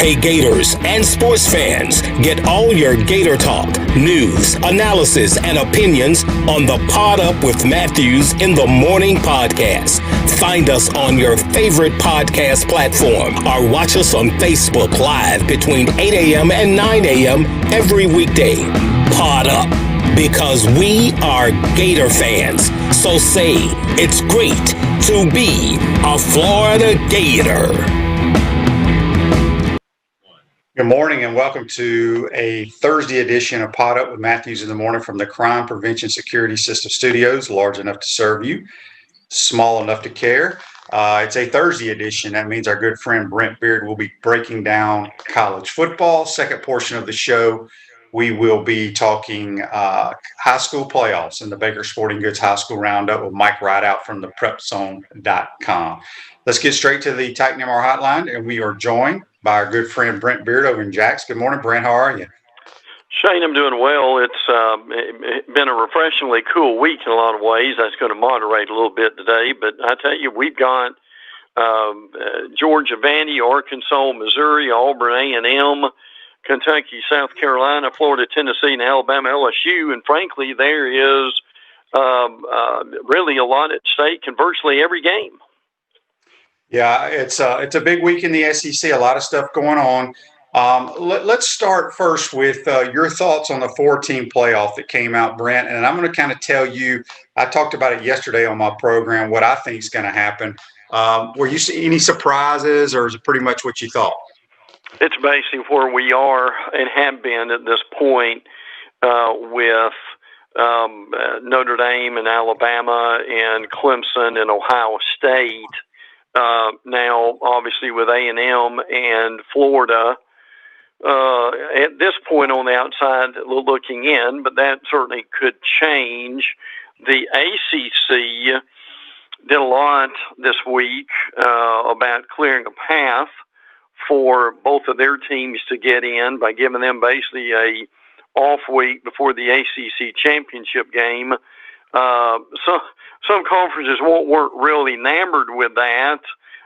Hey Gators and sports fans, get all your Gator talk, news, analysis, and opinions on the Pod Up with Matthews in the Morning podcast. Find us on your favorite podcast platform or watch us on Facebook Live between 8 a.m. and 9 a.m. every weekday. Pod Up, because we are Gator fans. So say it's great to be a Florida Gator. Good morning and welcome to a Thursday edition of Pod Up with Matthews in the Morning from the Crime Prevention Security System Studios, large enough to serve you, small enough to care. It's a Thursday edition. That means our good friend Brent Beaird will be breaking down college football. Second portion of the show, we will be talking high school playoffs in the Baker Sporting Goods High School Roundup with Mike Ridaught from the PrepZone.com. Let's get straight to the Titan MR hotline, and we are joined by our good friend Brent Beaird over in Jax. Good morning, Brent. How are you? Shane, I'm doing well. It's been a refreshingly cool week in a lot of ways. That's going to moderate a little bit today, but I tell you, we've got Georgia, Vandy, Arkansas, Missouri, Auburn, A&M, Kentucky, South Carolina, Florida, Tennessee, and Alabama, LSU. And frankly, there is really a lot at stake in virtually every game. Yeah, it's a big week in the SEC. A lot of stuff going on. Let's start first with your thoughts on the 4-team playoff that came out, Brent. And I'm going to kind of tell you, I talked about it yesterday on my program, what I think is going to happen. Were you see any surprises, or is it pretty much what you thought? It's basically where we are and have been at this point with Notre Dame and Alabama and Clemson and Ohio State. Now, obviously, with A&M and Florida, at this point on the outside looking in, but that certainly could change. The ACC did a lot this week about clearing a path for both of their teams to get in by giving them basically a off week before the ACC championship game. So some conferences weren't really enamored with that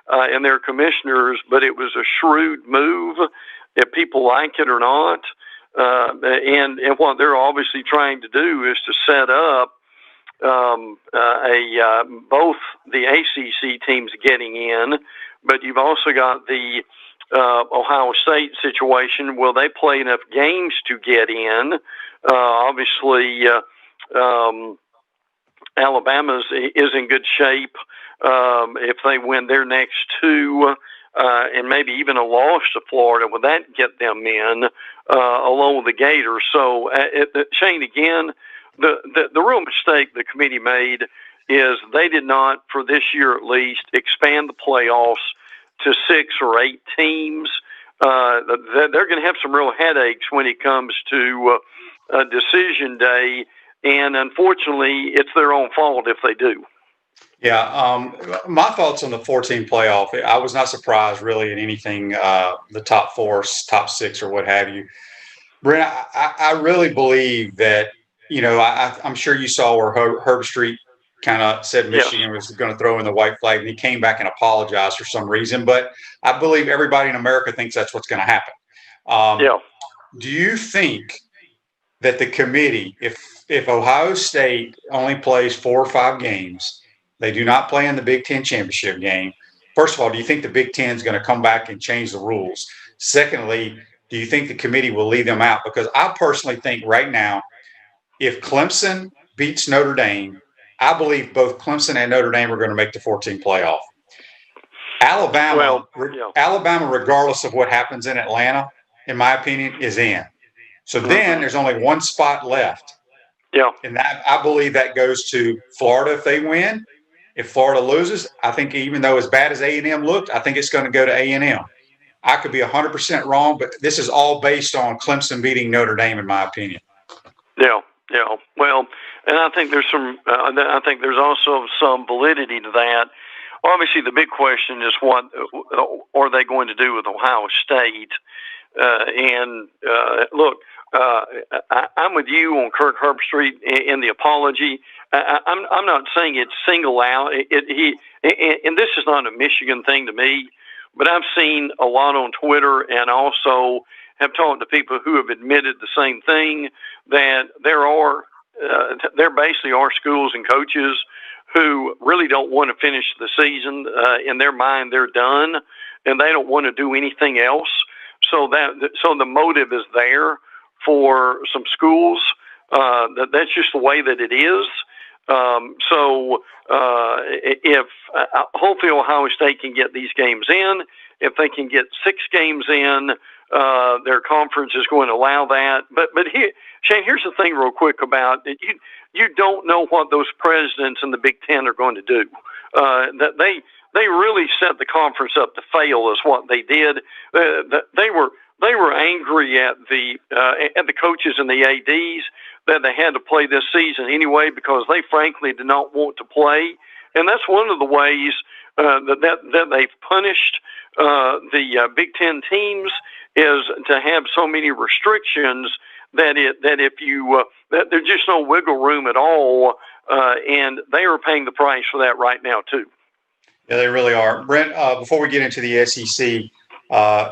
and their commissioners, but it was a shrewd move, if people like it or not. And what they're obviously trying to do is to set up both the ACC teams getting in, but you've also got the Ohio State situation. Will they play enough games to get in? Obviously, Alabama is in good shape if they win their next two, and maybe even a loss to Florida. Would that get them in along with the Gators? So, Shane, again, the real mistake the committee made is they did not, for this year at least, expand the playoffs to 6 or 8 teams. They're going to have some real headaches when it comes to decision day. And unfortunately, it's their own fault if they do. Yeah, my thoughts on the 4-team playoff, I was not surprised really in anything, the top 4, top 6, or what have you. Brent, I really believe that, I'm sure you saw where Herb Street kind of said Michigan was going to throw in the white flag, and he came back and apologized for some reason. But I believe everybody in America thinks that's what's going to happen. Do you think that the committee, if Ohio State only plays 4 or 5 games, they do not play in the Big Ten championship game? First of all, do you think the Big Ten is going to come back and change the rules? Secondly, do you think the committee will leave them out? Because I personally think right now, if Clemson beats Notre Dame, I believe both Clemson and Notre Dame are going to make the 14 playoff. Alabama, regardless of what happens in Atlanta, in my opinion, is in. So then there's only one spot left. Yeah. And that, I believe that goes to Florida if they win. If Florida loses, I think even though as bad as A&M looked, I think it's going to go to A&M. I could be 100% wrong, but this is all based on Clemson beating Notre Dame, in my opinion. Yeah. Well, and I think there's I think there's also some validity to that. Obviously, the big question is what are they going to do with Ohio State? Look, I'm with you on Kirk Herbstreit in the apology. I'm not saying it's single out. And this is not a Michigan thing to me. but I've seen a lot on Twitter, and also have talked to people who have admitted the same thing, that there basically are schools and coaches who really don't want to finish the season. In their mind, they're done, and they don't want to do anything else. So the motive is there for some schools. That's just the way that it is. If hopefully Ohio State can get these games in, if they can get 6 games in, their conference is going to allow that. But here, Shane, here's the thing, real quick, about it. You don't know what those presidents in the Big Ten are going to do. That they really set the conference up to fail, is what they did. They were angry at the coaches and the ADs that they had to play this season anyway, because they frankly did not want to play. And that's one of the ways that they've punished the Big Ten teams, is to have so many restrictions that there's just no wiggle room at all, and they are paying the price for that right now too. Yeah, they really are. Brent, before we get into the SEC,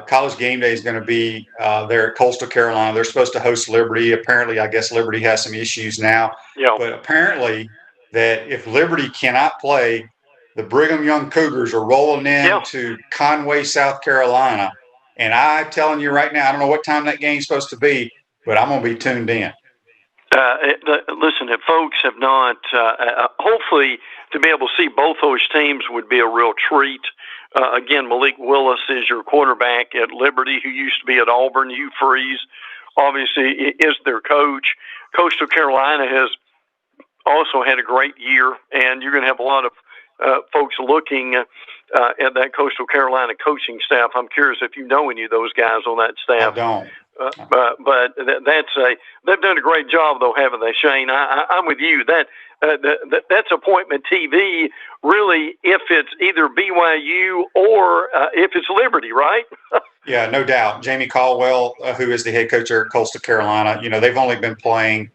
College Game Day is going to be there at Coastal Carolina. They're supposed to host Liberty. Apparently, I guess Liberty has some issues now. Yeah. But apparently, that if Liberty cannot play, the Brigham Young Cougars are rolling in to Conway, South Carolina. And I'm telling you right now, I don't know what time that game's supposed to be, but I'm going to be tuned in. Listen, if folks have not, hopefully to be able to see both those teams would be a real treat. Again, Malik Willis is your quarterback at Liberty, who used to be at Auburn. Hugh Freeze, obviously, is their coach. Coastal Carolina has also had a great year, and you're going to have a lot of folks looking at that Coastal Carolina coaching staff. I'm curious if you know any of those guys on that staff. I don't. But they've done a great job, though, haven't they, Shane? I'm with you. That's appointment TV, really, if it's either BYU or if it's Liberty, right? Yeah, no doubt. Jamie Caldwell, who is the head coach at Coastal Carolina, they've only been playing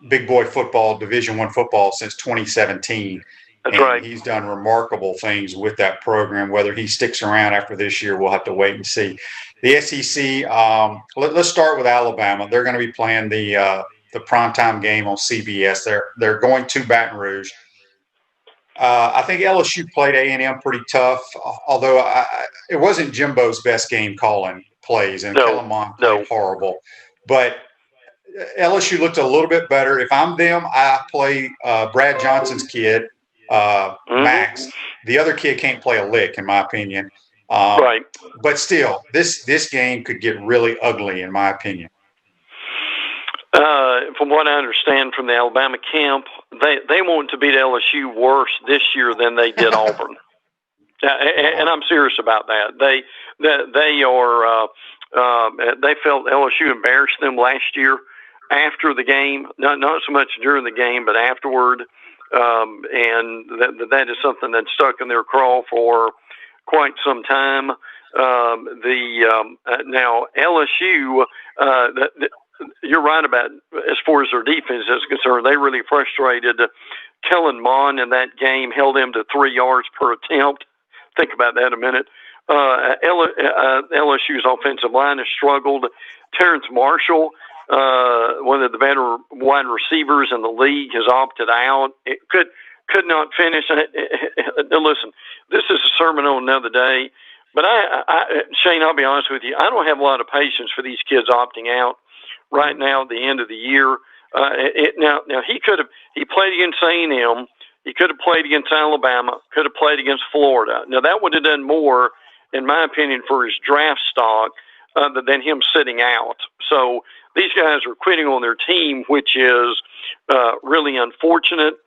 big boy football, Division I football, since 2017. That's right. He's done remarkable things with that program. Whether he sticks around after this year, we'll have to wait and see. The SEC, let's start with Alabama. They're going to be playing the primetime game on CBS. They're going to Baton Rouge. I think LSU played A&M pretty tough, although it wasn't Jimbo's best game calling plays, and Kellen Mond played horrible. But LSU looked a little bit better. If I'm them, I play Brad Johnson's kid, Max. The other kid can't play a lick, in my opinion. Right. But still, this game could get really ugly, in my opinion. From what I understand from the Alabama camp, they want to beat LSU worse this year than they did Auburn. And I'm serious about that. They felt LSU embarrassed them last year after the game, not so much during the game, but afterward. And that is something that stuck in their craw for quite some time. Now LSU, you're right about as far as their defense is concerned. They really frustrated Kellen Mond in that game, held him to 3 yards per attempt. Think about that a minute. LSU's offensive line has struggled. Terrence Marshall, one of the better wide receivers in the league, has opted out. It could not finish. Listen, this is a sermon on another day. But Shane, I'll be honest with you, I don't have a lot of patience for these kids opting out right now at the end of the year. Now he played against A&M. He could have played against Alabama, could have played against Florida. Now, that would have done more, in my opinion, for his draft stock than him sitting out. So these guys are quitting on their team, which is really unfortunate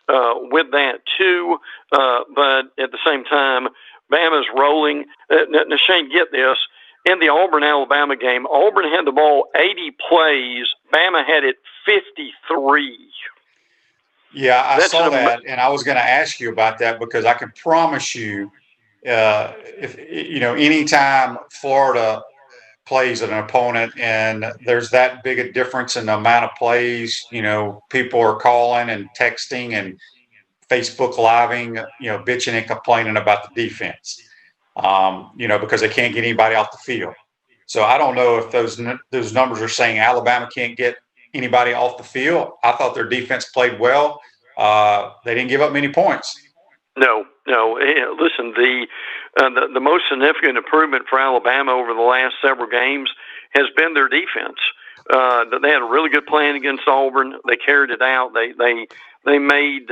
with that, too. But at the same time, Bama's rolling. Now, Shane, get this. In the Auburn-Alabama game, Auburn had the ball 80 plays. Bama had it 53. Yeah, I saw that, and I was going to ask you about that because I can promise you, if anytime Florida plays an opponent and there's that big a difference in the amount of plays, people are calling and texting and Facebook living, bitching and complaining about the defense. because they can't get anybody off the field. So I don't know if those numbers are saying Alabama can't get anybody off the field. I thought their defense played well. They didn't give up many points. No. Listen, the most significant improvement for Alabama over the last several games has been their defense. They had a really good plan against Auburn. They carried it out. They made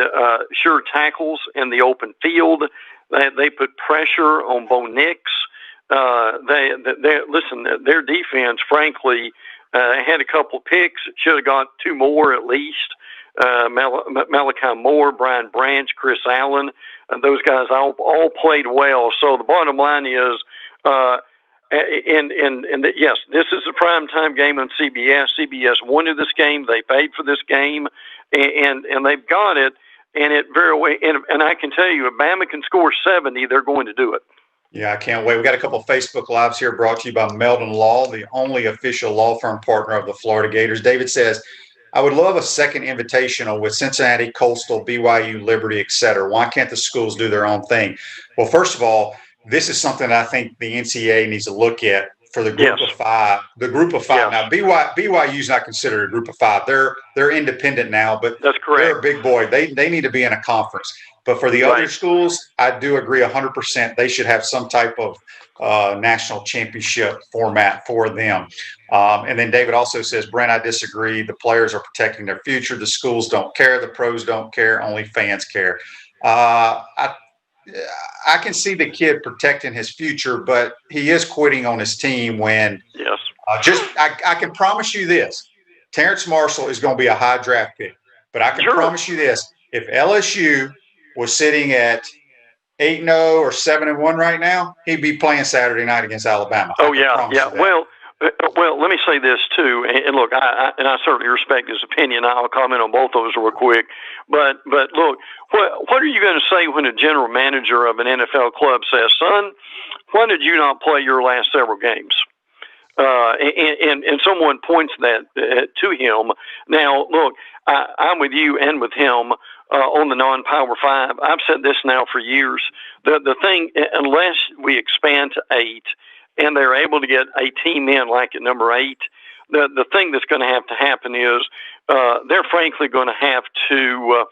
sure tackles in the open field. They put pressure on Bo Nix. Listen, their defense, frankly, had a couple picks. Should have got two more at least. Malachi Moore, Brian Branch, Chris Allen, those guys all played well. So the bottom line is, yes, this is a primetime game on CBS. CBS wanted this game. They paid for this game, and they've got it. And it very well. And I can tell you, if Bama can score 70, they're going to do it. Yeah, I can't wait. We got a couple of Facebook Lives here brought to you by Meldon Law, the only official law firm partner of the Florida Gators. David says, I would love a second invitational with Cincinnati, Coastal, BYU, Liberty, et cetera. Why can't the schools do their own thing? Well, first of all, this is something I think the NCAA needs to look at for the group of five. The group of five. Now, BYU is not considered a group of five. They're independent now, but that's correct. They're a big boy. They need to be in a conference. But for the other schools, I do agree 100%. They should have some type of national championship format for them. And then David also says, Brent, I disagree. The players are protecting their future. The schools don't care. The pros don't care. Only fans care. I can see the kid protecting his future, but he is quitting on his team when I can promise you this. Terrence Marshall is going to be a high draft pick. But I can promise you this. If LSU was sitting at 8-0 or 7-1 right now, he'd be playing Saturday night against Alabama. Oh, yeah. Well, let me say this, too. And look, I certainly respect his opinion. I'll comment on both those real quick. But look, what are you going to say when a general manager of an NFL club says, son, why did you not play your last several games? And someone points that to him. Now, look, I'm with you and with him on the non-Power 5. I've said this now for years. The thing, unless we expand to 8 and they're able to get a team in like at number 8, the thing that's going to have to happen is they're frankly going to have to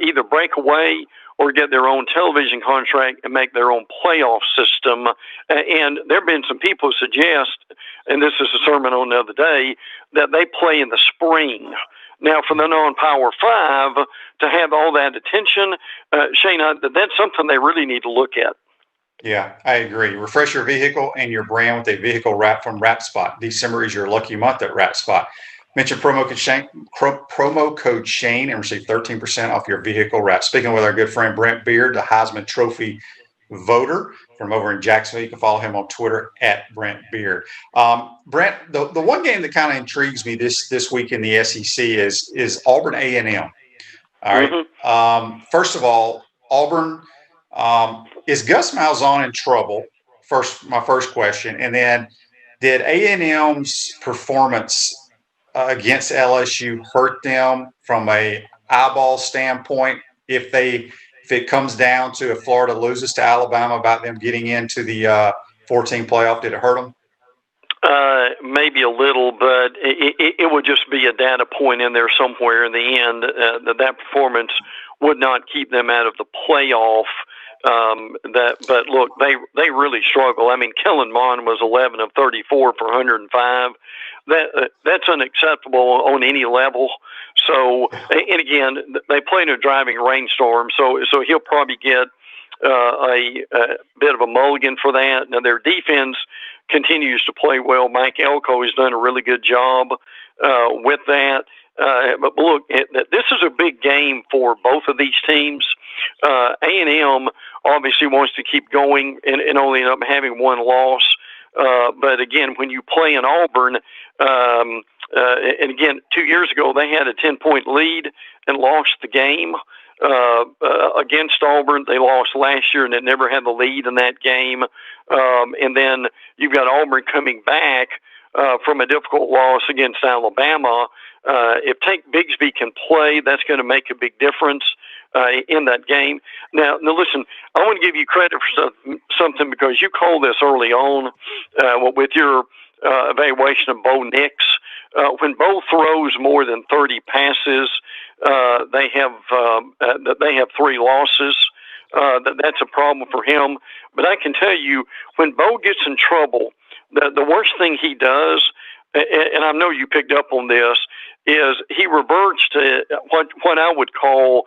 either break away or get their own television contract and make their own playoff system. And there have been some people who suggest, and this is a sermon on the other day, that they play in the spring. Now, for the non-Power 5 to have all that attention, Shane, that's something they really need to look at. Yeah, I agree. Refresh your vehicle and your brand with a vehicle wrap from Wrap Spot. December is your lucky month at Wrap Spot. Mention promo code Shane and receive 13% off your vehicle wrap. Speaking with our good friend Brent Beaird, the Heisman Trophy voter from over in Jacksonville. You can follow him on Twitter at Brent Beaird. Brent, the one game that kind of intrigues me this week in the SEC is Auburn A&M. All right. Mm-hmm. First of all, Auburn, is Gus Malzahn in trouble? My first question. And then did A&M's performance against LSU hurt them from a eyeball standpoint if it comes down to if Florida loses to Alabama about them getting into the 14 playoff? Did it hurt them? Maybe a little, but it would just be a data point in there somewhere in the end that performance would not keep them out of the playoff. But look, they really struggle. I mean, Kellen Mond was 11 of 34 for 105. That's unacceptable on any level. So, and again, they played in a driving rainstorm, so he'll probably get a bit of a mulligan for that. Now, their defense continues to play well. Mike Elko has done a really good job with that. But look, this is a big game for both of these teams. A&M obviously wants to keep going and only end up having one loss. But again, when you play in Auburn, and again, 2 years ago, they had a 10-point lead and lost the game against Auburn. They lost last year and they never had the lead in that game. And then you've got Auburn coming back from a difficult loss against Alabama. If Tank Bigsby can play, that's going to make a big difference. in that game. Now, listen, I want to give you credit for something because you called this early on with your evaluation of Bo Nix. When Bo throws more than 30 passes, they have 3 losses. That's a problem for him. But I can tell you, when Bo gets in trouble, the worst thing he does, and I know you picked up on this, is he reverts to what I would call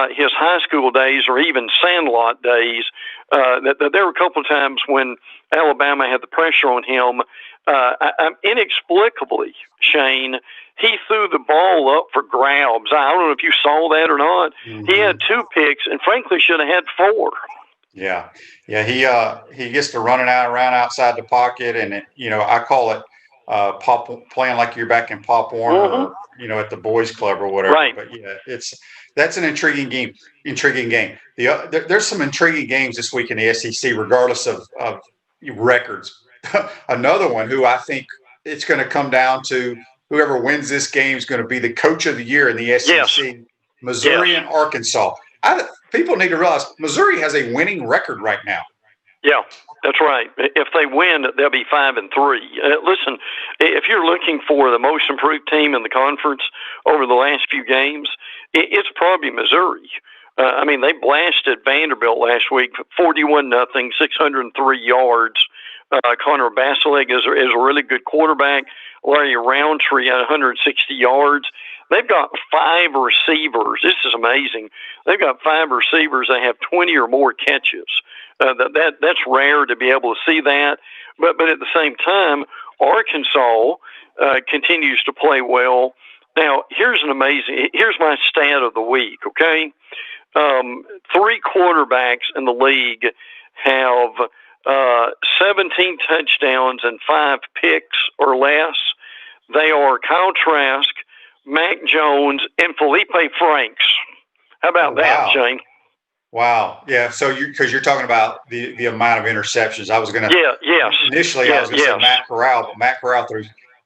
his high school days or even Sandlot days. There were a couple of times when Alabama had the pressure on him. Inexplicably, Shane, he threw the ball up for grabs. I don't know if you saw that or not. Mm-hmm. He had 2 picks and frankly should have had 4. Yeah. He gets to running around outside the pocket, and I call it playing like you're back in Pop Warner, mm-hmm. or at the boys club or whatever. Right. But that's an intriguing game. There's some intriguing games this week in the SEC, regardless of records. Another one who I think it's going to come down to whoever wins this game is going to be the coach of the year in the SEC. Yes. Missouri and Arkansas. People need to realize Missouri has a winning record right now. Yeah, that's right. If they win, they'll be 5-3. Listen, if you're looking for the most improved team in the conference over the last few games, it's probably Missouri. They blasted Vanderbilt last week, 41-0, 603 yards. Connor Basilek is a really good quarterback. Larry Roundtree at 160 yards. They've got 5 receivers. This is amazing. They've got 5 receivers that have 20 or more catches. That's rare to be able to see that. But at the same time, Arkansas continues to play well. Now, here's my stat of the week, okay? 3 quarterbacks in the league have 17 touchdowns and 5 picks or less. They are Kyle Trask, Mac Jones, and Felipe Franks. How about that, Shane? Wow. Yeah. So because you're talking about the amount of interceptions, I was going to. Initially, I was going to say Matt Corral, but Matt Corral threw.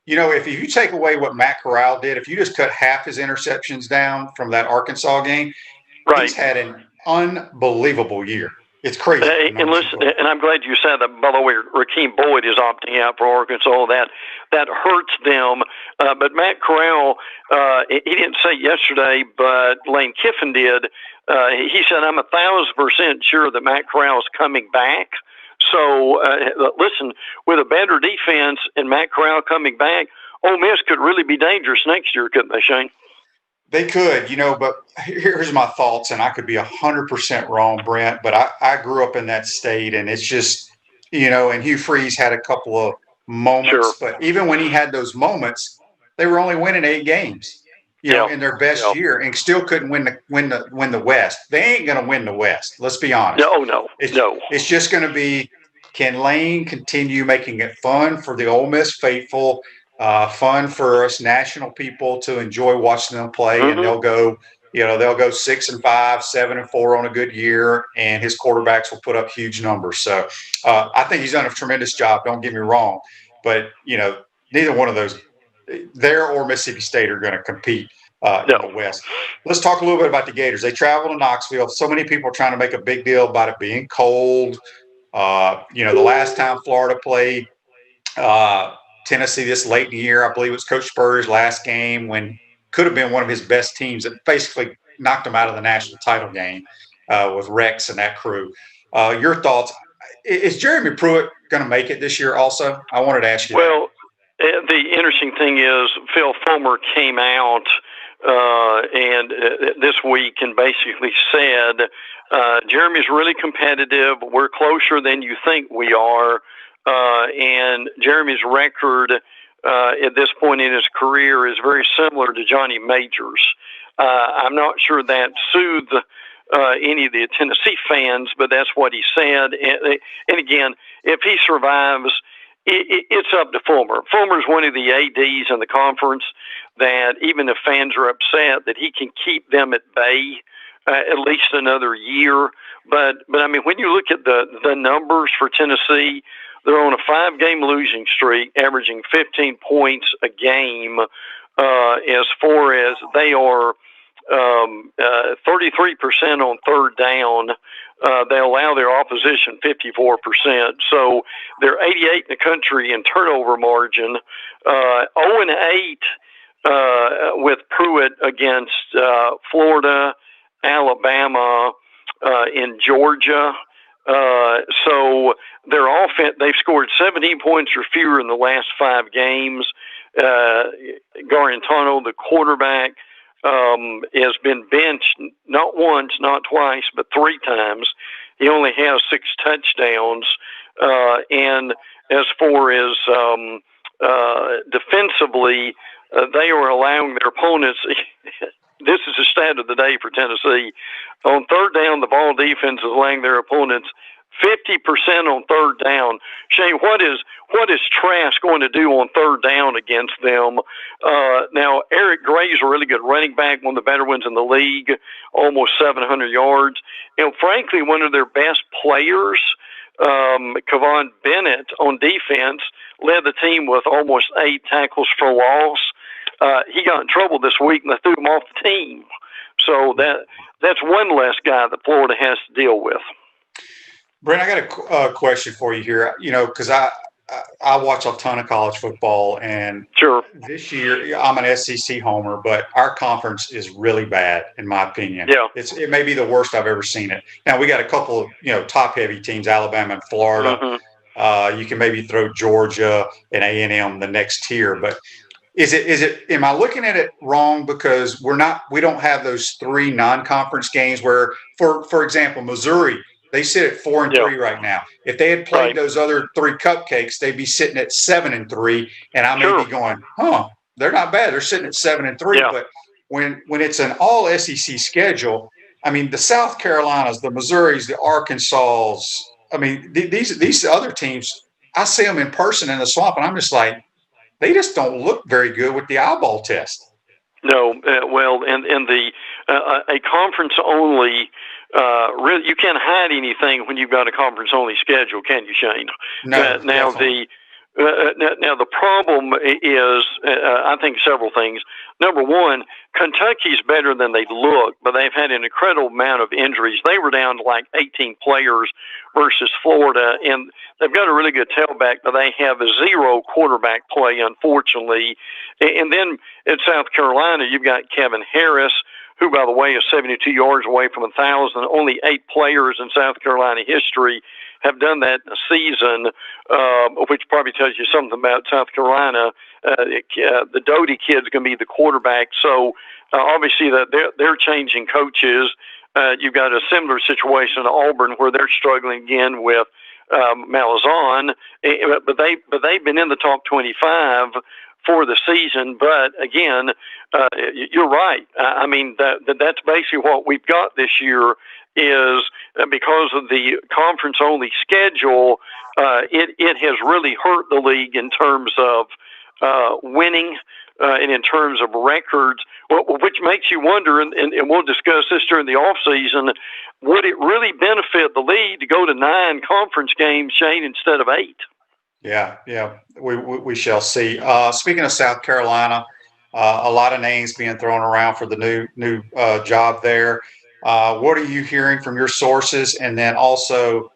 If you take away what Matt Corral did, if you just cut half his interceptions down from that Arkansas game, right. He's had an unbelievable year. It's crazy. And listen, and I'm glad you said that. By the way, Rakeem Boyd is opting out for Arkansas. That hurts them. But Matt Corral, he didn't say yesterday, but Lane Kiffin did. He said, "I'm 1,000% sure that Matt Corral is coming back." So listen, with a better defense and Matt Corral coming back, Ole Miss could really be dangerous next year, couldn't they, Shane? They could, but here's my thoughts, and I could be 100% wrong, Brent, but I grew up in that state, and it's just, and Hugh Freeze had a couple of moments, sure. But even when he had those moments, they were only winning 8 games, in their best year, and still couldn't win the West. They ain't going to win the West. Let's be honest. No. It's just going to be, can Lane continue making it fun for the Ole Miss faithful? Fun for us national people to enjoy watching them play, mm-hmm. And they'll go 6-5, 7-4 on a good year, and his quarterbacks will put up huge numbers. So I think he's done a tremendous job. Don't get me wrong, but neither one of those, there or Mississippi State, are going to compete in the West. Let's talk a little bit about the Gators. They travel to Knoxville. So many people are trying to make a big deal about it being cold. The last time Florida played Tennessee this late in the year, I believe it was Coach Spurrier's last game, when could have been one of his best teams that basically knocked him out of the national title game with Rex and that crew. Your thoughts? Is Jeremy Pruitt going to make it this year also? I wanted to ask you that. The interesting thing is Phil Fulmer came out and this week and basically said, Jeremy's really competitive. We're closer than you think we are. And Jeremy's record at this point in his career is very similar to Johnny Majors. I'm not sure that soothed any of the Tennessee fans, but that's what he said. And again, if he survives, it's up to Fulmer. Fulmer's one of the ADs in the conference that even if fans are upset, that he can keep them at bay at least another year. But when you look at the numbers for Tennessee, they're on a 5-game losing streak, averaging 15 points a game. As far as they are 33% on third down. They allow their opposition 54%. So they're 88 in the country in turnover margin. 0-8 with Pruitt against Florida, Alabama, in Georgia. So their offense, they've scored 17 points or fewer in the last 5 games. Garantano, the quarterback, has been benched not once, not twice, but 3 times. He only has 6 touchdowns. And as far as defensively, they are allowing their opponents. This is the stat of the day for Tennessee. On third down, the ball defense is allowing their opponents 50% on third down. Shane, what is Trask going to do on third down against them? Now, Eric Gray's a really good running back, one of the better ones in the league, almost 700 yards. And frankly, one of their best players, Kevon Bennett, on defense, led the team with almost 8 tackles for loss. He got in trouble this week, and they threw him off the team. So that's one less guy that Florida has to deal with. Brent, I got a question for you here. You know, because I watch a ton of college football, and sure, this year I'm an SEC homer, but our conference is really bad, in my opinion. Yeah, it may be the worst I've ever seen it. Now we got a couple of top heavy teams, Alabama and Florida. Mm-hmm. You can maybe throw Georgia and A&M the next tier, but is it? Am I looking at it wrong because we don't have those 3 non-conference games where, for example, Missouri. They sit at 4-3 right now. If they had played those other 3 cupcakes, they'd be sitting at 7-3. And I may be going, they're not bad. They're sitting at 7-3. Yeah. But when it's an all SEC schedule, I mean, the South Carolinas, the Missouris, the Arkansas, I mean, these other teams, I see them in person in the swamp, and I'm just like, they just don't look very good with the eyeball test. No, well, and a conference only. Really, you can't hide anything when you've got a conference-only schedule, can you, Shane? No. Now the problem is, I think, several things. Number one, Kentucky's better than they look, but they've had an incredible amount of injuries. They were down to like 18 players versus Florida, and they've got a really good tailback, but they have 0 quarterback play, unfortunately. And then in South Carolina, you've got Kevin Harris, who, by the way, is 72 yards away from 1,000. Only 8 players in South Carolina history have done that in a season, which probably tells you something about South Carolina. The Doty kid's going to be the quarterback, so obviously that they're changing coaches. You've got a similar situation at Auburn where they're struggling again with Malzahn, but they've been in the top 25 for the season. But again, you're right. I mean, that's basically what we've got this year is because of the conference-only schedule, it has really hurt the league in terms of winning and in terms of records, which makes you wonder, and we'll discuss this during the offseason, would it really benefit the league to go to 9 conference games, Shane, instead of 8? Yeah, we shall see. Speaking of South Carolina, a lot of names being thrown around for the new job there. What are you hearing from your sources? And then also,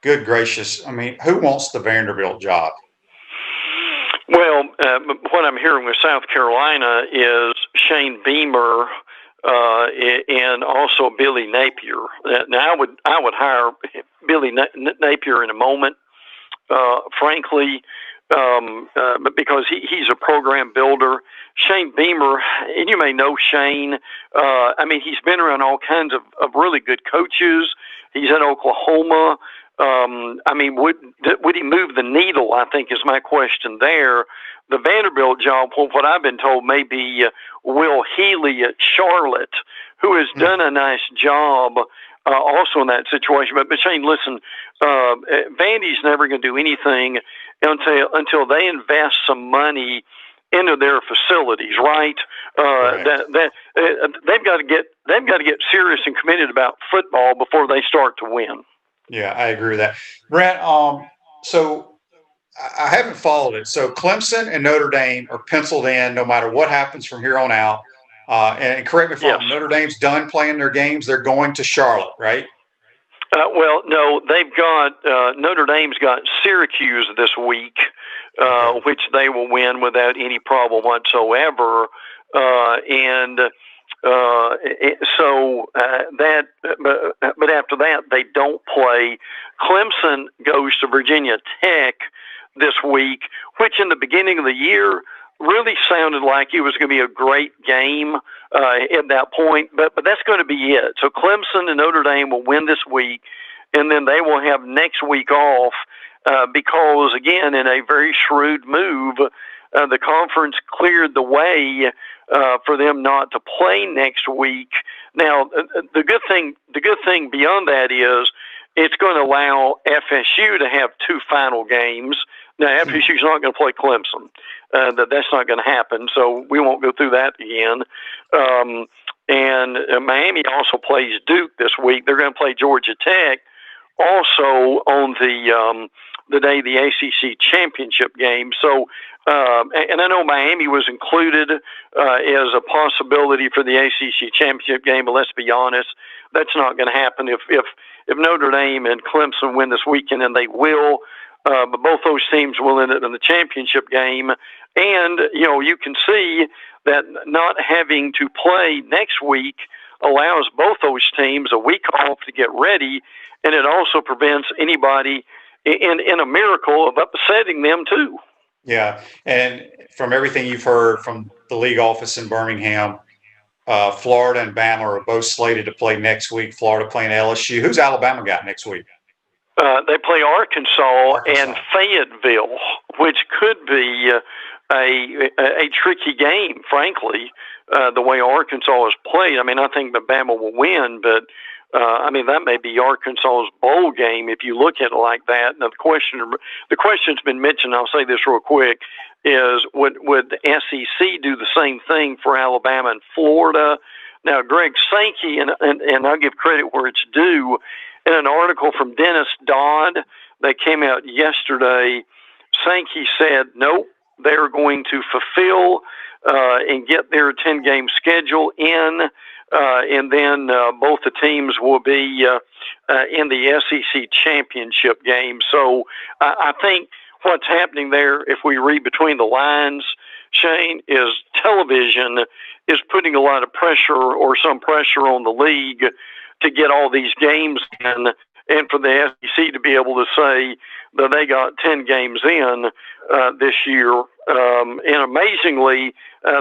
good gracious, I mean, who wants the Vanderbilt job? Well, what I'm hearing with South Carolina is Shane Beamer and also Billy Napier. Now, I would hire Billy Napier in a moment. Frankly, because he's a program builder. Shane Beamer, and you may know Shane, I mean, he's been around all kinds of really good coaches. He's at Oklahoma. I mean, would he move the needle, I think, is my question there. The Vanderbilt job, what I've been told, may be Will Healy at Charlotte, who has done a nice job also in that situation. But Shane, listen, Vandy's never going to do anything until they invest some money into their facilities, right? They've got to get serious and committed about football before they start to win. Yeah, I agree with that, Brent. So I haven't followed it. So Clemson and Notre Dame are penciled in no matter what happens from here on out. And correct me if I'm Yes. wrong, Notre Dame's done playing their games. They're going to Charlotte, right? Well, no, they've got Notre Dame's got Syracuse this week, which they will win without any problem whatsoever. But after that, they don't play. Clemson goes to Virginia Tech this week, which in the beginning of the year really sounded like it was going to be a great game at that point, but that's going to be it. So Clemson and Notre Dame will win this week, and then they will have next week off because, again, in a very shrewd move, the conference cleared the way for them not to play next week. Now, the good thing beyond that is it's going to allow FSU to have two final games. Now, FSU's not going to play Clemson. That's not going to happen, so we won't go through that again. And Miami also plays Duke this week. They're going to play Georgia Tech also on the day of the ACC championship game. So, and I know Miami was included as a possibility for the ACC championship game, but let's be honest, that's not going to happen if Notre Dame and Clemson win this weekend, and they will. But both those teams will end up in the championship game. And, you can see that not having to play next week allows both those teams a week off to get ready, and it also prevents anybody in a miracle of upsetting them too. Yeah, and from everything you've heard from the league office in Birmingham, Florida and Bama are both slated to play next week. Florida playing LSU. Who's Alabama got next week? They play Arkansas and Fayetteville, which could be a tricky game, frankly, the way Arkansas is played. I mean, I think that Bama will win, but that may be Arkansas's bowl game if you look at it like that. Now, the question's been mentioned. I'll say this real quick: is would the SEC do the same thing for Alabama and Florida? Now, Greg Sankey, and I'll give credit where it's due. In an article from Dennis Dodd that came out yesterday, Sankey said, nope, they're going to fulfill and get their 10-game schedule in, and then both the teams will be in the SEC championship game. So I think what's happening there, if we read between the lines, Shane, is television is putting a lot of pressure or some pressure on the league to get all these games in, and for the SEC to be able to say that they got 10 games in this year. And amazingly,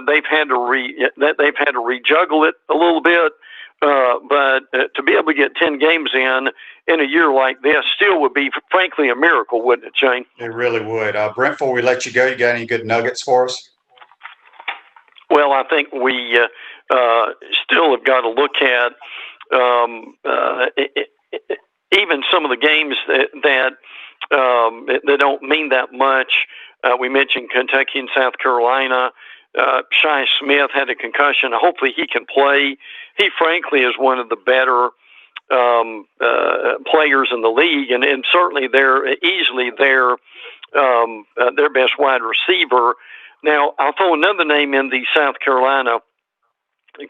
they've had to rejuggle it a little bit. But to be able to get 10 games in a year like this still would be, frankly, a miracle, wouldn't it, Shane? It really would. Brent, before we let you go, you got any good nuggets for us? Well, I think we still have got to look at even some of the games that don't mean that much. We mentioned Kentucky and South Carolina. Shi Smith had a concussion. Hopefully he can play. He, frankly, is one of the better players in the league, and certainly they're easily their best wide receiver. Now, I'll throw another name in the South Carolina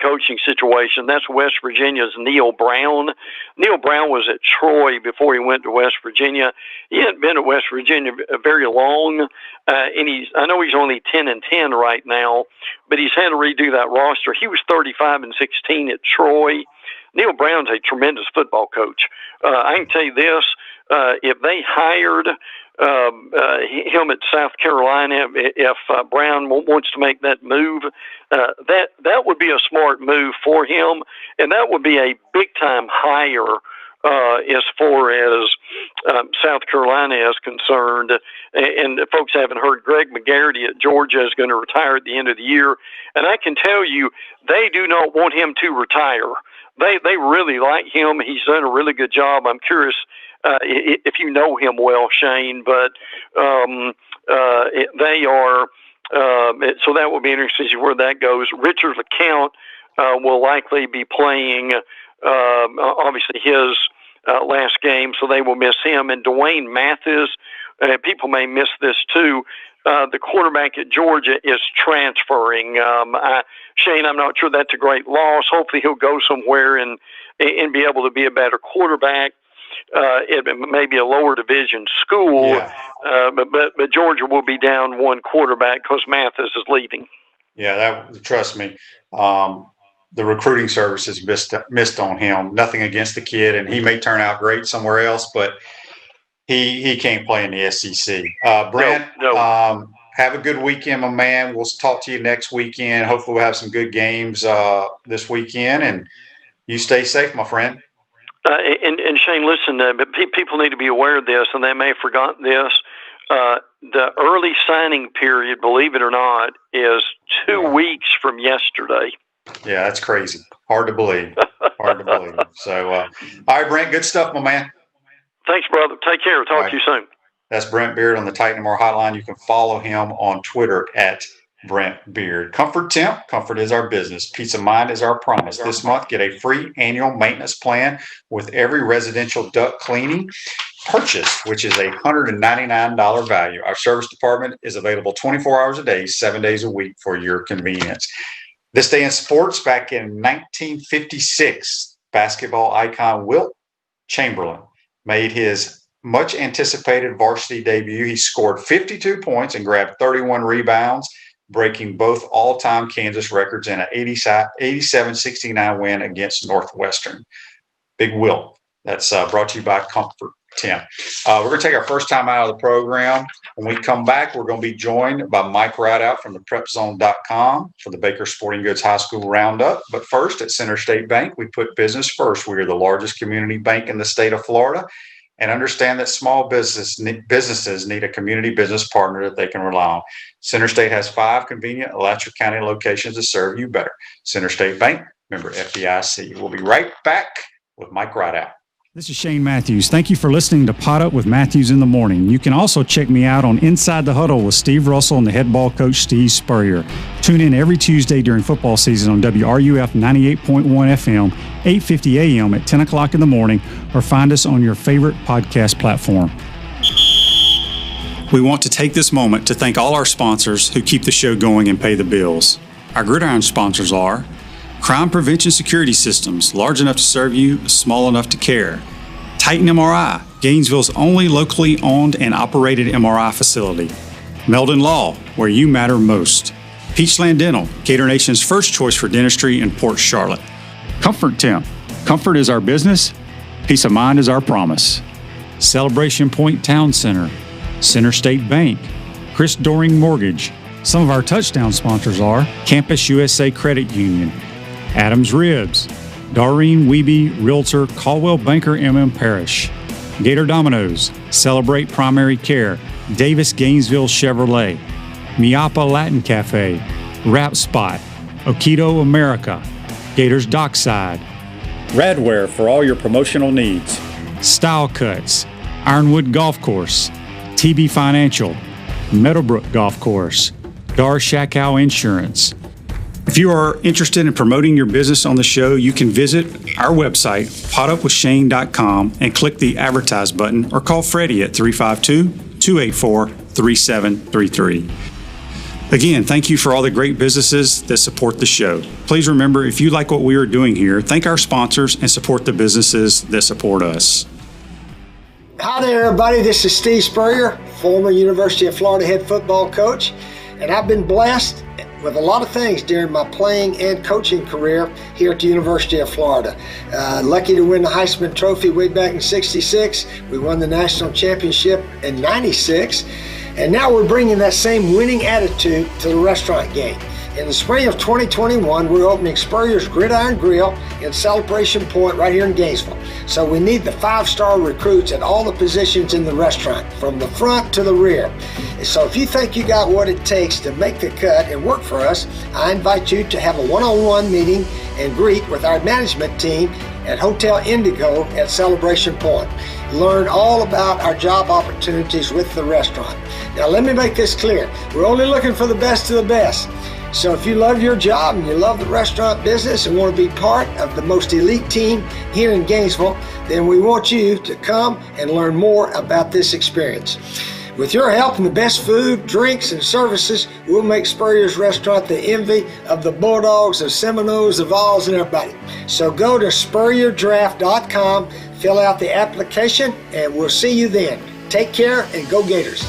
coaching situation. That's West Virginia's Neil Brown. Neil Brown was at Troy before he went to West Virginia. He hadn't been at West Virginia very long, and I know he's only 10-10 right now, but he's had to redo that roster. He was 35-16 at Troy. Neil Brown's a tremendous football coach. I can tell you this: if they hired him at South Carolina, if Brown wants to make that move, that would be a smart move for him, and that would be a big-time hire as far as South Carolina is concerned. And folks haven't heard, Greg McGarity at Georgia is going to retire at the end of the year, and I can tell you they do not want him to retire. They really like him. He's done a really good job. I'm curious if you know him well, Shane, but they are. So that will be interesting to see where that goes. Richard LeCount will likely be playing, obviously, his last game, so they will miss him. And Dwayne Mathis, people may miss this too. the quarterback at Georgia is transferring. Shane, I'm not sure that's a great loss. Hopefully he'll go somewhere and be able to be a better quarterback. It may be a lower division school, but Georgia will be down one quarterback because Mathis is leaving. Yeah, trust me. The recruiting services missed on him. Nothing against the kid, and he may turn out great somewhere else, but he can't play in the SEC. Brent, No. Have a good weekend, my man. We'll talk to you next weekend. Hopefully we'll have some good games this weekend, and you stay safe, my friend. And Shane, listen, but people need to be aware of this, and they may have forgotten this. The early signing period, believe it or not, is 2 weeks from yesterday. Yeah, that's crazy. Hard to believe. So, all right, Brent, good stuff, my man. Thanks, brother. Take care. Talk to you soon. That's Brent Beaird on the Titan & More Hotline. You can follow him on Twitter at Brent Beaird. Comfort Temp. Comfort is our business. Peace of mind is our promise. This month, get a free annual maintenance plan with every residential duct cleaning purchase, which is a $199 value. Our service department is available 24 hours a day, 7 days a week for your convenience. This day in sports, back in 1956, basketball icon Wilt Chamberlain made his much anticipated varsity debut. He scored 52 points and grabbed 31 rebounds, breaking both all-time Kansas records in an 87-69 win against Northwestern. Big Wilt. That's brought to you by Comfort Temp. We're going to take our first time out of the program. When we come back, we're going to be joined by Mike Ridaught from the PrepZone.com for the Baker Sporting Goods High School Roundup. But first, at Center State Bank, we put business first. We are the largest community bank in the state of Florida, and understand that small businesses need a community business partner that they can rely on. Center State has 5 convenient Alachua County locations to serve you better. Center State Bank, member FDIC. We'll be right back with Mike Ridaught. This is Shane Matthews. Thank you for listening to Pot Up with Matthews in the Morning. You can also check me out on Inside the Huddle with Steve Russell and the head ball coach, Steve Spurrier. Tune in every Tuesday during football season on WRUF 98.1 FM, 8:50 a.m. at 10 o'clock in the morning, or find us on your favorite podcast platform. We want to take this moment to thank all our sponsors who keep the show going and pay the bills. Our Gridiron sponsors are Crime Prevention Security Systems, large enough to serve you, small enough to care. Titan MRI, Gainesville's only locally owned and operated MRI facility. Meldon Law, where you matter most. Peachland Dental, Gator Nation's first choice for dentistry in Port Charlotte. Comfort Temp, comfort is our business, peace of mind is our promise. Celebration Point Town Center, Center State Bank, Chris Doring Mortgage. Some of our touchdown sponsors are Campus USA Credit Union, Adams Ribs, Doreen Wiebe Realtor, Caldwell Banker MM Parrish, Gator Dominoes, Celebrate Primary Care, Davis Gainesville Chevrolet, Miapa Latin Cafe, Wrap Spot, Okido America, Gators Dockside, Radware for all your promotional needs, Style Cuts, Ironwood Golf Course, TB Financial, Meadowbrook Golf Course, Dar Shakow Insurance. If you are interested in promoting your business on the show, you can visit our website, potupwithshane.com, and click the Advertise button, or call Freddie at 352-284-3733. Again, thank you for all the great businesses that support the show. Please remember, if you like what we are doing here, thank our sponsors and support the businesses that support us. Hi there, everybody. This is Steve Spurrier, former University of Florida head football coach, and I've been blessed with a lot of things during my playing and coaching career here at the University of Florida. Lucky to win the Heisman Trophy way back in '66. We won the national championship in '96. And now we're bringing that same winning attitude to the restaurant game. In the spring of 2021, we're opening Spurrier's Gridiron Grill in Celebration Point right here in Gainesville. So we need the 5-star recruits at all the positions in the restaurant, from the front to the rear. So if you think you got what it takes to make the cut and work for us, I invite you to have a one-on-one meeting and greet with our management team at Hotel Indigo at Celebration Point. Learn all about our job opportunities with the restaurant. Now let me make this clear. We're only looking for the best of the best. So if you love your job and you love the restaurant business and want to be part of the most elite team here in Gainesville, then we want you to come and learn more about this experience. With your help and the best food, drinks, and services, we'll make Spurrier's Restaurant the envy of the Bulldogs, the Seminoles, the Vols, and everybody. So go to SpurrierDraft.com, fill out the application, and we'll see you then. Take care and go Gators.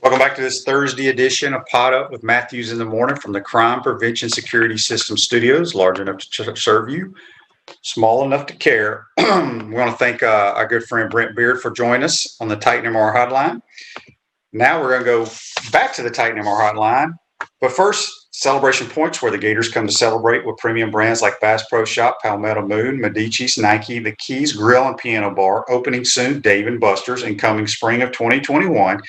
Welcome back to this Thursday edition of Pod Up with Matthews in the Morning from the Crime Prevention Security System Studios, large enough to serve you, small enough to care. We want to thank our good friend Brent Beaird for joining us on the Titan MR Hotline. Now we're going to go back to the Titan MR Hotline. But first, Celebration Point's where the Gators come to celebrate with premium brands like Bass Pro Shop, Palmetto Moon, Medici's, Nike, The Keys Grill and Piano Bar, opening soon, Dave & Buster's, and coming spring of 2021,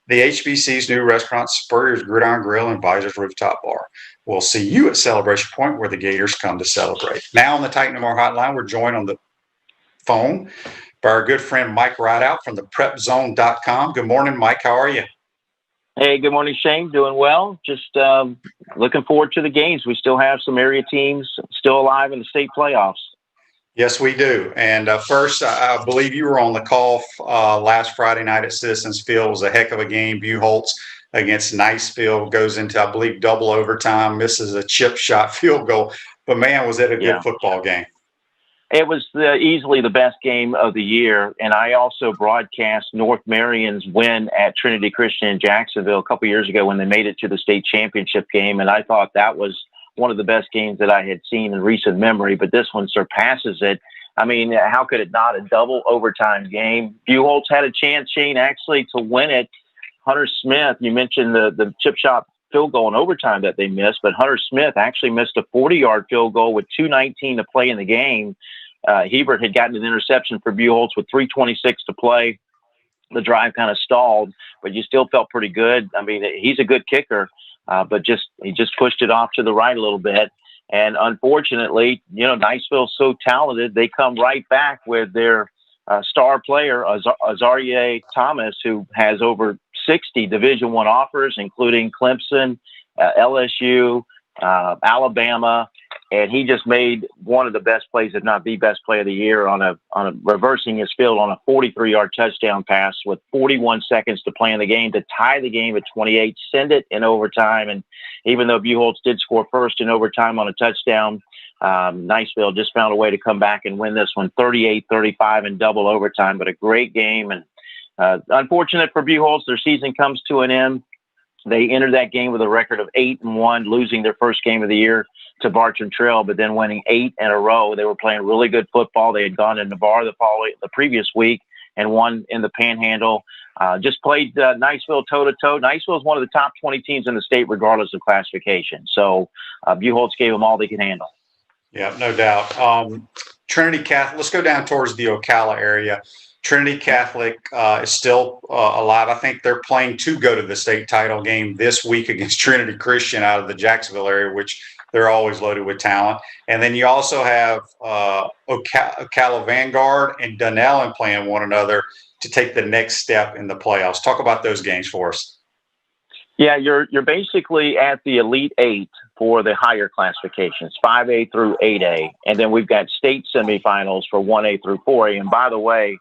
the HBC's new restaurants, Spurrier's Gridiron Grill and Visor's Rooftop Bar. We'll see you at Celebration Point where the Gators come to celebrate. Now on the Titan MR Hotline, we're joined on the phone by our good friend Mike Ridaught from the PrepZone.com. Good morning, Mike. How are you? Hey, good morning, Shane. Doing well. Just looking forward to the games. We still have some area teams still alive in the state playoffs. Yes, we do. And first, I believe you were on the call last Friday night at Citizens Field. It was a heck of a game. Buchholz against Niceville goes into, I believe, double overtime, misses a chip shot field goal. But, man, was it a good football game. It was easily the best game of the year. And I also broadcast North Marion's win at Trinity Christian in Jacksonville a couple years ago when they made it to the state championship game. And I thought that was one of the best games that I had seen in recent memory, but this one surpasses it. I mean, how could it not? A double overtime game. Buchholz had a chance, Shane, actually to win it. Hunter Smith, you mentioned the chip shot field goal in overtime that they missed, but Hunter Smith actually missed a 40-yard field goal with 2:19 to play in the game. Hebert had gotten an interception for Buchholz with 3:26 to play. The drive kind of stalled, but you still felt pretty good. I mean, he's a good kicker. But he just pushed it off to the right a little bit. And unfortunately, Niceville's so talented, they come right back with their star player, Azaria Thomas, who has over 60 Division I offers, including Clemson, LSU, Alabama. And he just made one of the best plays, if not the best play of the year, on a reversing his field on a 43-yard touchdown pass with 41 seconds to play in the game to tie the game at 28, send it in overtime. And even though Buchholz did score first in overtime on a touchdown, Niceville just found a way to come back and win this one 38-35 in double overtime. But a great game. And unfortunate for Buchholz, their season comes to an end. They entered that game with a record of 8-1, losing their first game of the year to Bartram Trail, but then winning 8 in a row. They were playing really good football. They had gone to Navarre the previous week and won in the Panhandle. Just played Niceville toe-to-toe. Niceville is one of the top 20 teams in the state, regardless of classification. So Buchholz gave them all they could handle. Yeah, no doubt. Trinity Catholic, let's go down towards the Ocala area. Trinity Catholic is still alive. I think they're playing to go to the state title game this week against Trinity Christian out of the Jacksonville area, which they're always loaded with talent. And then you also have Ocala Vanguard and Dunellen playing one another to take the next step in the playoffs. Talk about those games for us. Yeah, you're basically at the Elite Eight for the higher classifications, 5A through 8A. And then we've got state semifinals for 1A through 4A. And by the way,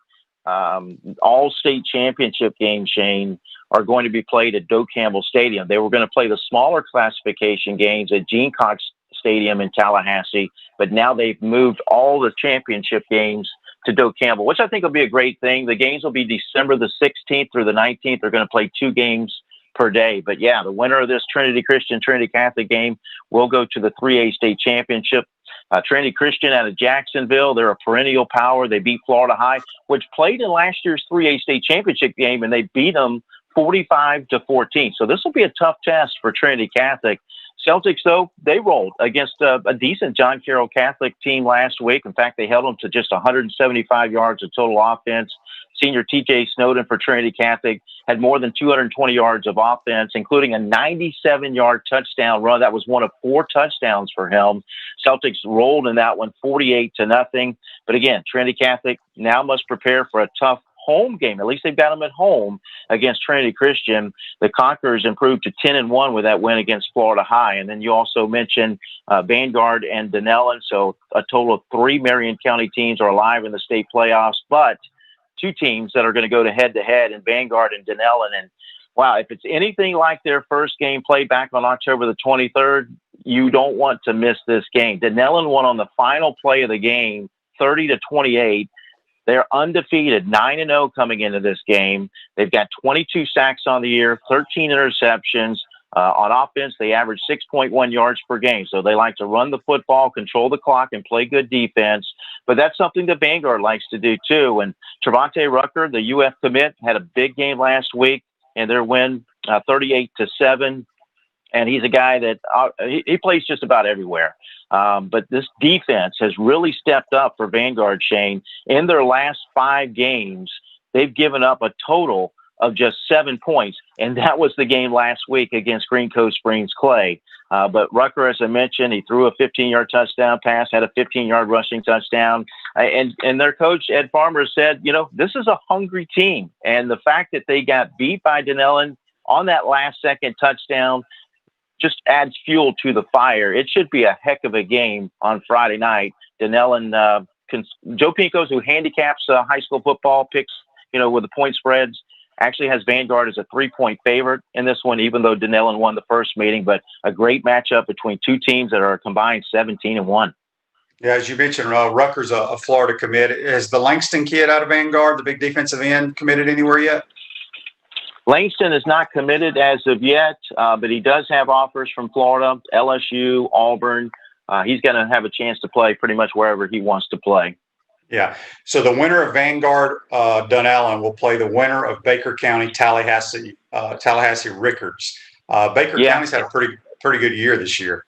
all state championship games, Shane, are going to be played at Doak Campbell Stadium. They were going to play the smaller classification games at Gene Cox Stadium in Tallahassee, but now they've moved all the championship games to Doak Campbell, which I think will be a great thing. The games will be December the 16th through the 19th. They're going to play 2 games per day. But yeah, the winner of this Trinity Christian, Trinity Catholic game will go to the 3A state championship. Trinity Christian out of Jacksonville, they're a perennial power. They beat Florida High, which played in last year's 3A state championship game, and they beat them 45-14. So this will be a tough test for Trinity Catholic. Celtics, though, they rolled against a decent John Carroll Catholic team last week. In fact, they held them to just 175 yards of total offense. Senior TJ Snowden for Trinity Catholic had more than 220 yards of offense, including a 97-yard touchdown run. That was one of 4 touchdowns for him. Celtics rolled in that one 48-0. But again, Trinity Catholic now must prepare for a tough home game. At least they've got them at home against Trinity Christian. The Conquerors improved to 10-1 with that win against Florida High. And then you also mentioned Vanguard and Denellen. So a total of 3 Marion County teams are alive in the state playoffs, but 2 teams that are going to go to head-to-head in Vanguard and Denellen. And wow, if it's anything like their first game played back on October the 23rd, you don't want to miss this game. Denellen won on the final play of the game, 30-28. They're undefeated, 9-0 coming into this game. They've got 22 sacks on the year, 13 interceptions. On offense, they average 6.1 yards per game. So they like to run the football, control the clock, and play good defense. But that's something the Vanguard likes to do too. And Trevante Rucker, the UF commit, had a big game last week in their win, 38-7. And he's a guy that he plays just about everywhere. But this defense has really stepped up for Vanguard, Shane. In their last 5 games, they've given up a total of just 7 points. And that was the game last week against Green Cove Springs Clay. But Rucker, as I mentioned, he threw a 15-yard touchdown pass, had a 15-yard rushing touchdown. And their coach, Ed Farmer, said, this is a hungry team. And the fact that they got beat by Denellen on that last-second touchdown just adds fuel to the fire. It should be a heck of a game on Friday night. Denellen, Joe Pincos, who handicaps high school football, picks, with the point spreads, actually has Vanguard as a 3-point favorite in this one, even though Denellen won the first meeting. But a great matchup between 2 teams that are combined 17-1. Yeah, as you mentioned, Rutgers, a Florida commit. Is the Langston kid out of Vanguard, the big defensive end, committed anywhere yet? Langston is not committed as of yet, but he does have offers from Florida, LSU, Auburn. He's going to have a chance to play pretty much wherever he wants to play. Yeah. So the winner of Vanguard Dunallen will play the winner of Baker County Tallahassee Rickards. Baker County's had a pretty good year this year.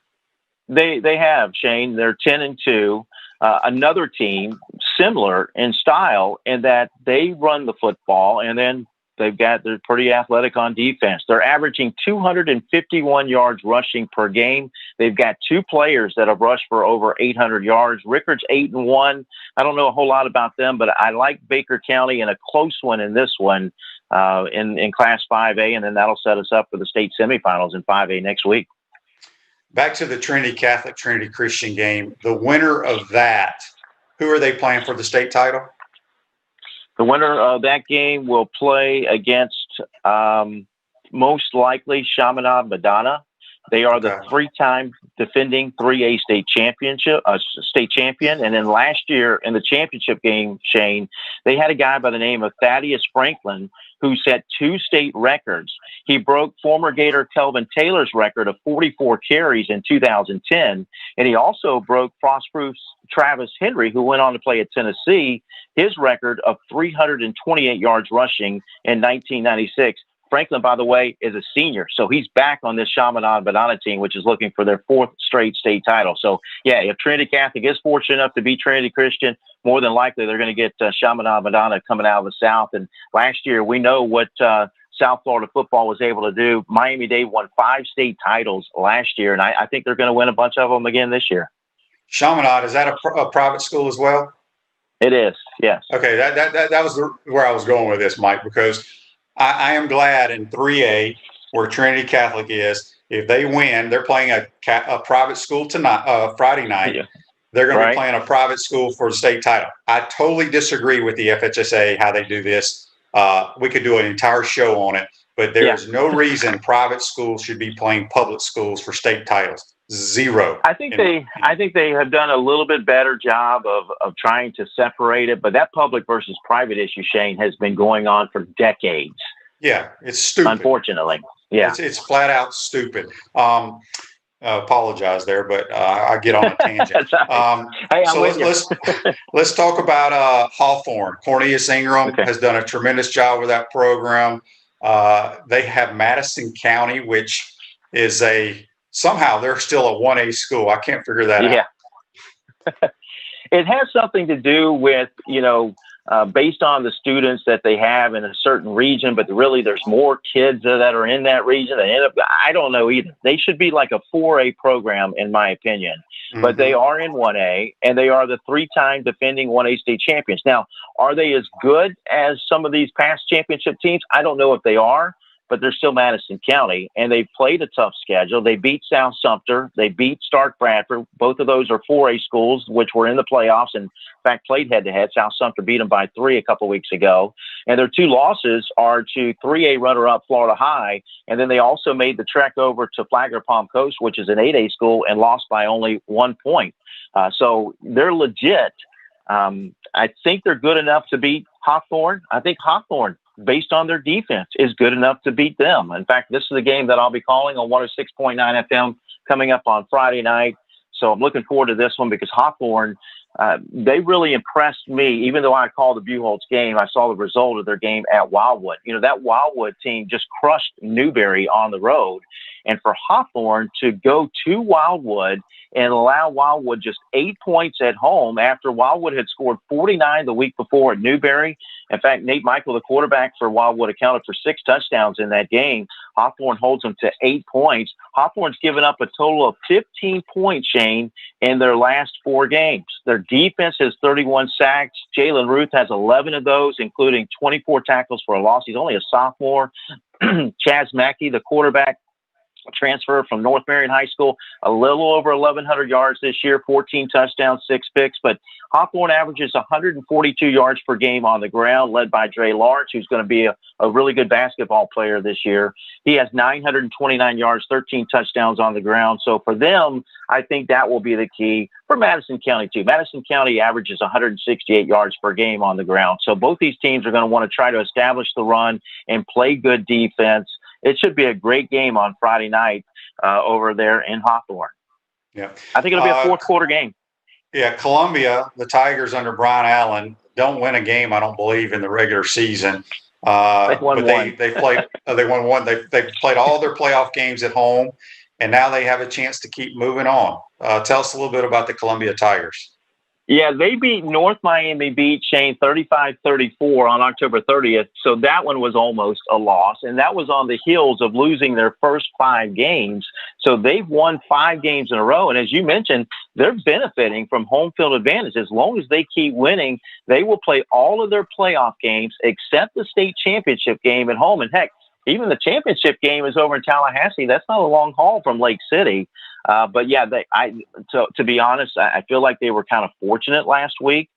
They have, Shane. They're 10-2. Another team similar in style in that they run the football, and then they're pretty athletic on defense. They're averaging 251 yards rushing per game. They've got 2 players that have rushed for over 800 yards. Rickards 8-1. I don't know a whole lot about them, but I like Baker County in a close one in this one in Class 5A, and then that'll set us up for the state semifinals in 5A next week. Back to the Trinity Catholic Trinity Christian game. The winner of that, who are they playing for the state title? The winner of that game will play against most likely Chaminade Madonna. They are the 3-time defending 3A state champion. And then last year in the championship game, Shane, they had a guy by the name of Thaddeus Franklin who set 2 state records. He broke former Gator Kelvin Taylor's record of 44 carries in 2010. And he also broke Frostproof's Travis Henry, who went on to play at Tennessee, his record of 328 yards rushing in 1996. Franklin, by the way, is a senior, so he's back on this Chaminade Madonna team, which is looking for their 4th straight state title. So, yeah, if Trinity Catholic is fortunate enough to beat Trinity Christian, more than likely they're going to get Chaminade Madonna coming out of the South. And last year, we know what South Florida football was able to do. Miami-Dade won 5 state titles last year, and I think they're going to win a bunch of them again this year. Chaminade, is that a private school as well? It is, yes. Okay, that was where I was going with this, Mike, because I am glad in 3A, where Trinity Catholic is, if they win, they're playing a private school tonight, Friday night. Yeah. They're going to be playing a private school for the state title. I totally disagree with the FHSA, how they do this. We could do an entire show on it, but there is no reason private schools should be playing public schools for state titles. Zero. I think they have done a little bit better job of trying to separate it, but that public versus private issue, Shane, has been going on for decades. Yeah, it's stupid. Unfortunately, yeah, it's flat out stupid. Apologize there, but I get on a tangent. Hey, so let's talk about Hawthorne. Cornelius Ingram has done a tremendous job with that program. They have Madison County, which is somehow they're still a 1A school. I can't figure that out. It has something to do with, based on the students that they have in a certain region, but really there's more kids that are in that region that end up, I don't know either. They should be like a 4A program, in my opinion, but they are in 1A, and they are the 3-time defending 1A state champions. Now, are they as good as some of these past championship teams? I don't know if they are, but they're still Madison County, and they've played a tough schedule. They beat South Sumter. They beat Stark Bradford. Both of those are 4A schools, which were in the playoffs and, in fact, played head-to-head. South Sumter beat them by 3 a couple weeks ago. And their 2 losses are to 3A runner-up Florida High, and then they also made the trek over to Flagler Palm Coast, which is an 8A school, and lost by only 1 point. So they're legit. I think they're good enough to beat Hawthorne. I think Hawthorne, based on their defense, is good enough to beat them. In fact, this is a game that I'll be calling on 106.9 FM coming up on Friday night. So I'm looking forward to this one because Hawthorne, they really impressed me. Even though I called the Buchholz game, I saw the result of their game at Wildwood. You know, that Wildwood team just crushed Newberry on the road. And for Hawthorne to go to Wildwood and allow Wildwood just 8 points at home after Wildwood had scored 49 the week before at Newberry. In fact, Nate Michael, the quarterback for Wildwood, accounted for 6 touchdowns in that game. Hawthorne holds them to 8 points. Hawthorne's given up a total of 15 points, Shane, in their last 4 games. Their defense has 31 sacks. Jalen Ruth has 11 of those, including 24 tackles for a loss. He's only a sophomore. Chaz Mackey, the quarterback, transfer from North Marion High School, a little over 1,100 yards this year, 14 touchdowns, 6 picks. But Hawthorne averages 142 yards per game on the ground, led by Dre Lawrence, who's going to be a really good basketball player this year. He has 929 yards, 13 touchdowns on the ground. So for them, I think that will be the key. For Madison County, too. Madison County averages 168 yards per game on the ground. So both these teams are going to want to try to establish the run and play good defense. It should be a great game on Friday night over there in Hawthorne. Yeah, I think it'll be a 4th quarter game. Yeah, Columbia, the Tigers under Brian Allen, don't win a game, I don't believe, in the regular season. They won but one. They played. They won one. They played all their playoff games at home, and now they have a chance to keep moving on. Tell us a little bit about the Columbia Tigers. Yeah, they beat North Miami Beach, Shane, 35-34 on October 30th. So that one was almost a loss. And that was on the heels of losing their first 5 games. So they've won 5 games in a row. And as you mentioned, they're benefiting from home field advantage. As long as they keep winning, they will play all of their playoff games except the state championship game at home. And heck, even the championship game is over in Tallahassee. That's not a long haul from Lake City. But yeah, to be honest, I feel like they were kind of fortunate last week.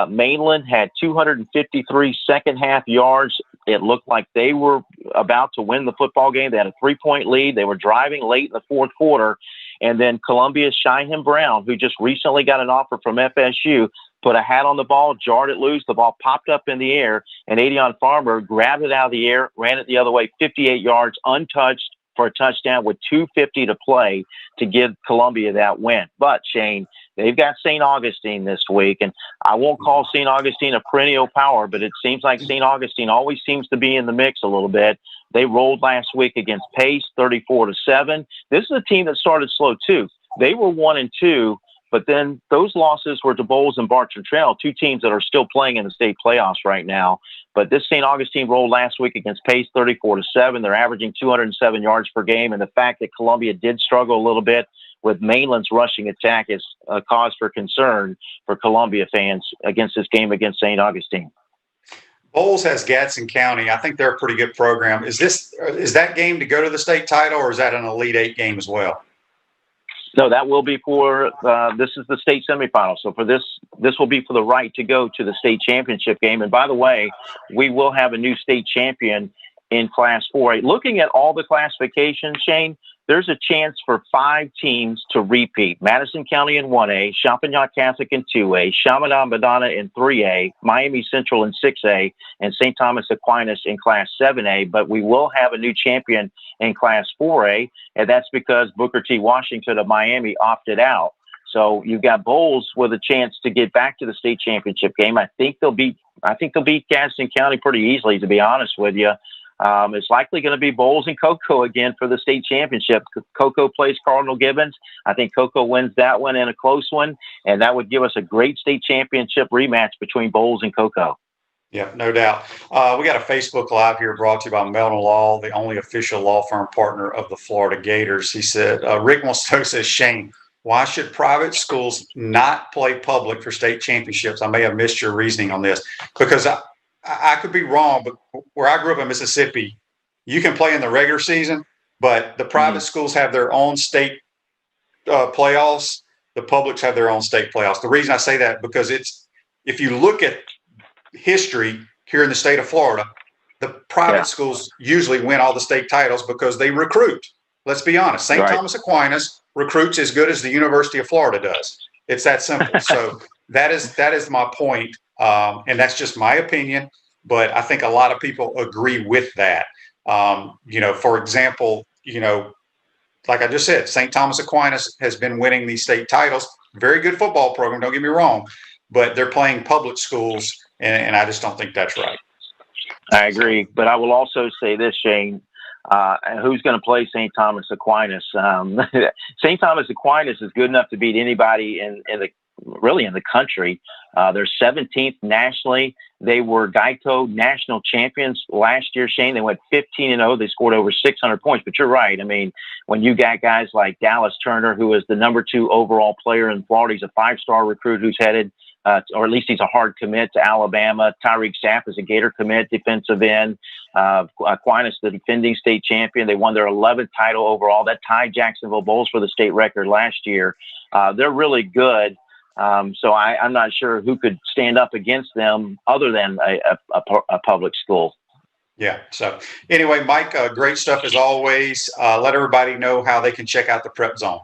Mainland had 253 second half yards. It looked like they were about to win the football game. They had a 3-point lead. They were driving late in the 4th quarter. And then Columbia's Shyheim Brown, who just recently got an offer from FSU, put a hat on the ball, jarred it loose. The ball popped up in the air, and Adion Farmer grabbed it out of the air, ran it the other way, 58 yards, untouched for a touchdown with 2:50 to play to give Columbia that win. But, Shane, they've got St. Augustine this week, and I won't call St. Augustine a perennial power, but it seems like St. Augustine always seems to be in the mix a little bit. They rolled last week against Pace, 34-7. This is a team that started slow, too. They were 1-2. But then those losses were to Bowles and Bartram Trail, 2 teams that are still playing in the state playoffs right now. But this St. Augustine rolled last week against Pace, 34-7. They're averaging 207 yards per game. And the fact that Columbia did struggle a little bit with Mainland's rushing attack is a cause for concern for Columbia fans against this game against St. Augustine. Bowles has Gadsden County. I think they're a pretty good program. Is that game to go to the state title, or is that an Elite 8 game as well? No, that will be for this is the state semifinal. So for this will be for the right to go to the state championship game. And by the way, we will have a new state champion in Class 4A. Looking at all the classifications, Shane, there's a chance for 5 teams to repeat. Madison County in 1A, Champagnat Catholic in 2A, Chaminade-Madonna in 3A, Miami Central in 6A, and St. Thomas Aquinas in Class 7A. But we will have a new champion in Class 4A, and that's because Booker T. Washington of Miami opted out. So you've got Bowles with a chance to get back to the state championship game. I think they'll beat Gadsden County pretty easily, to be honest with you. It's likely going to be Bowles and Cocoa again for the state championship. Cocoa plays Cardinal Gibbons. I think Cocoa wins that one in a close one, and that would give us a great state championship rematch between Bowles and Cocoa. Yeah, no doubt. We got a Facebook Live here brought to you by Melton Law, the only official law firm partner of the Florida Gators. He said, Rick Monstoke says, Shane, why should private schools not play public for state championships? I may have missed your reasoning on this because I could be wrong, but where I grew up in Mississippi, you can play in the regular season, but the private schools have their own state playoffs. The publics have their own state playoffs. The reason I say that because if you look at history here in the state of Florida, the private schools usually win all the state titles because they recruit. Let's be honest. St. Thomas Aquinas recruits as good as the University of Florida does. It's that simple. So that is my point. And that's just my opinion, but I think a lot of people agree with that. For example, like I just said, St. Thomas Aquinas has been winning these state titles. Very good football program, don't get me wrong, but they're playing public schools, and I just don't think that's right. I agree, but I will also say this, Shane. Who's going to play St. Thomas Aquinas? St. Thomas Aquinas is good enough to beat anybody in the country. They're 17th nationally. They were Geico national champions last year, Shane. They went 15-0. They scored over 600 points. But you're right. I mean, when you got guys like Dallas Turner, who is the number 2 overall player in Florida, he's a 5-star recruit who's headed, or at least he's a hard commit to Alabama. Tyreek Sapp is a Gator commit, defensive end. Aquinas, the defending state champion. They won their 11th title overall. That tied Jacksonville Bulls for the state record last year. They're really good. So I'm not sure who could stand up against them other than a public school. Yeah. So anyway, Mike, great stuff as always. Let everybody know how they can check out the Prep Zone.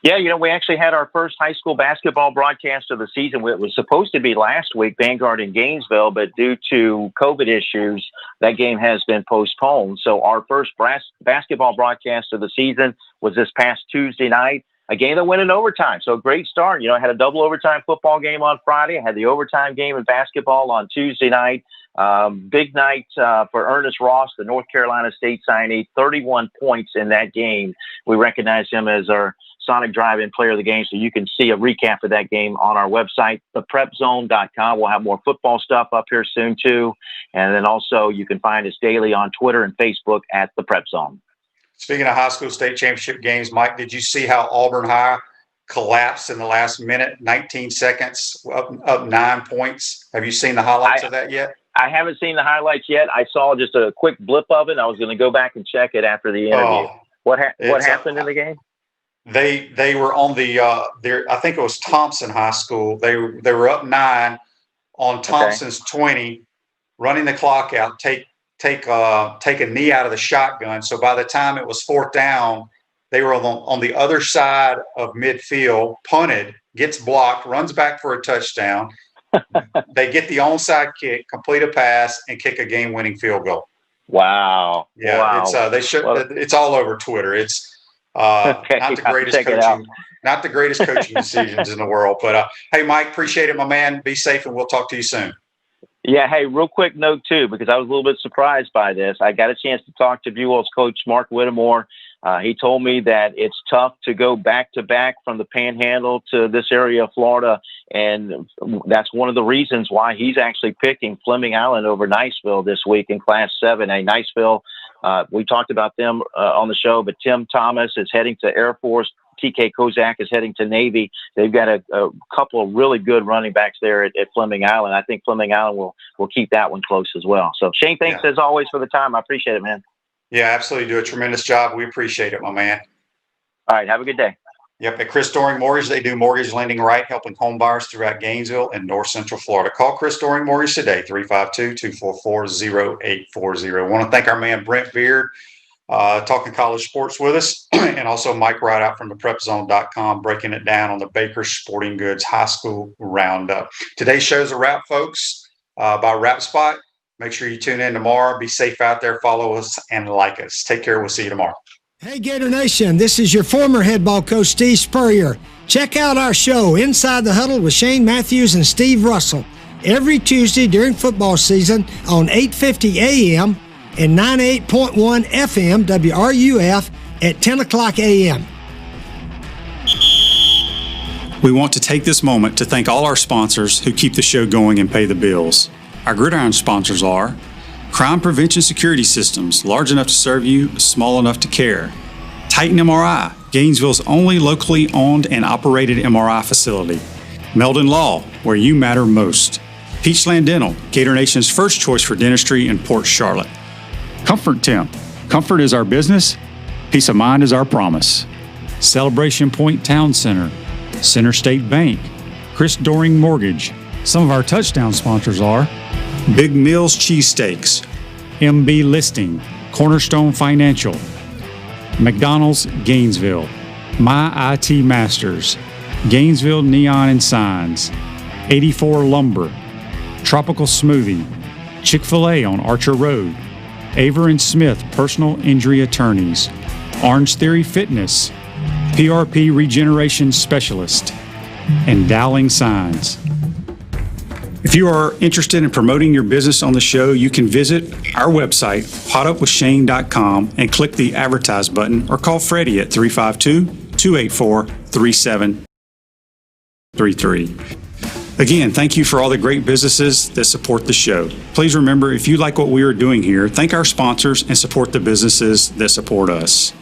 Yeah, we actually had our first high school basketball broadcast of the season. It was supposed to be last week, Vanguard in Gainesville, but due to COVID issues, that game has been postponed. So our first basketball broadcast of the season was this past Tuesday night. A game that went in overtime. So a great start. I had a double overtime football game on Friday. I had the overtime game in basketball on Tuesday night. Big night for Ernest Ross, the North Carolina State signee, 31 points in that game. We recognize him as our Sonic Drive-In Player of the Game, so you can see a recap of that game on our website, theprepzone.com. We'll have more football stuff up here soon, too. And then also you can find us daily on Twitter and Facebook at The Prep Zone. Speaking of high school state championship games, Mike, did you see how Auburn High collapsed in the last minute, 19 seconds, up 9 points? Have you seen the highlights of that yet? I haven't seen the highlights yet. I saw just a quick blip of it. I was going to go back and check it after the interview. What happened in the game? They were on the I think it was Thompson High School. They were up 9 on Thompson's 20, running the clock out, take a knee out of the shotgun. So by the time it was 4th down, they were on the other side of midfield, punted, gets blocked, runs back for a touchdown. They get the onside kick, complete a pass, and kick a game-winning field goal. Wow! Yeah, wow. It's all over Twitter. It's not the greatest coaching decisions in the world. But hey, Mike, appreciate it, my man. Be safe, and we'll talk to you soon. Yeah, hey, real quick note, too, because I was a little bit surprised by this. I got a chance to talk to Buell's coach, Mark Whittemore. He told me that it's tough to go back-to-back from the Panhandle to this area of Florida, and that's one of the reasons why he's actually picking Fleming Island over Niceville this week in Class 7A. Niceville, we talked about them on the show, but Tim Thomas is heading to Air Force. TK Kozak is heading to Navy. They've got a couple of really good running backs there at Fleming Island. I think Fleming Island will keep that one close as well. So, Shane, thanks as always for the time. I appreciate it, man. Yeah, absolutely. Do a tremendous job. We appreciate it, my man. All right. Have a good day. Yep. At Chris Doring Mortgage, they do mortgage lending right, helping home buyers throughout Gainesville and North Central Florida. Call Chris Doring Mortgage today, 352-244-0840. I want to thank our man, Brent Beaird, talking college sports with us, and also Mike Ridaught from theprepzone.com, breaking it down on the Baker Sporting Goods High School Roundup. Today's show's a wrap, folks, by Wrap Spot. Make sure you tune in tomorrow. Be safe out there. Follow us and like us. Take care. We'll see you tomorrow. Hey, Gator Nation. This is your former head ball coach, Steve Spurrier. Check out our show, Inside the Huddle with Shane Matthews and Steve Russell, every Tuesday during football season on 8:50 a.m. and 98.1 FM WRUF at 10 o'clock a.m. We want to take this moment to thank all our sponsors who keep the show going and pay the bills. Our Gridiron sponsors are Crime Prevention Security Systems, large enough to serve you, small enough to care. Titan MRI, Gainesville's only locally owned and operated MRI facility. Meldon Law, where you matter most. Peachland Dental, Gator Nation's first choice for dentistry in Port Charlotte. Comfort Temp, comfort is our business, peace of mind is our promise. Celebration Point Town Center, Center State Bank, Chris Doring Mortgage. Some of our touchdown sponsors are Big Mills Cheesesteaks, MB Listing, Cornerstone Financial, McDonald's Gainesville, My IT Masters, Gainesville Neon and Signs, 84 Lumber, Tropical Smoothie, Chick-fil-A on Archer Road, Aver and Smith Personal Injury Attorneys, Orange Theory Fitness, PRP Regeneration Specialist, and Dowling Signs. If you are interested in promoting your business on the show, you can visit our website, potupwithshane.com, and click the advertise button or call Freddie at 352-284-3733. Again, thank you for all the great businesses that support the show. Please remember, if you like what we are doing here, thank our sponsors and support the businesses that support us.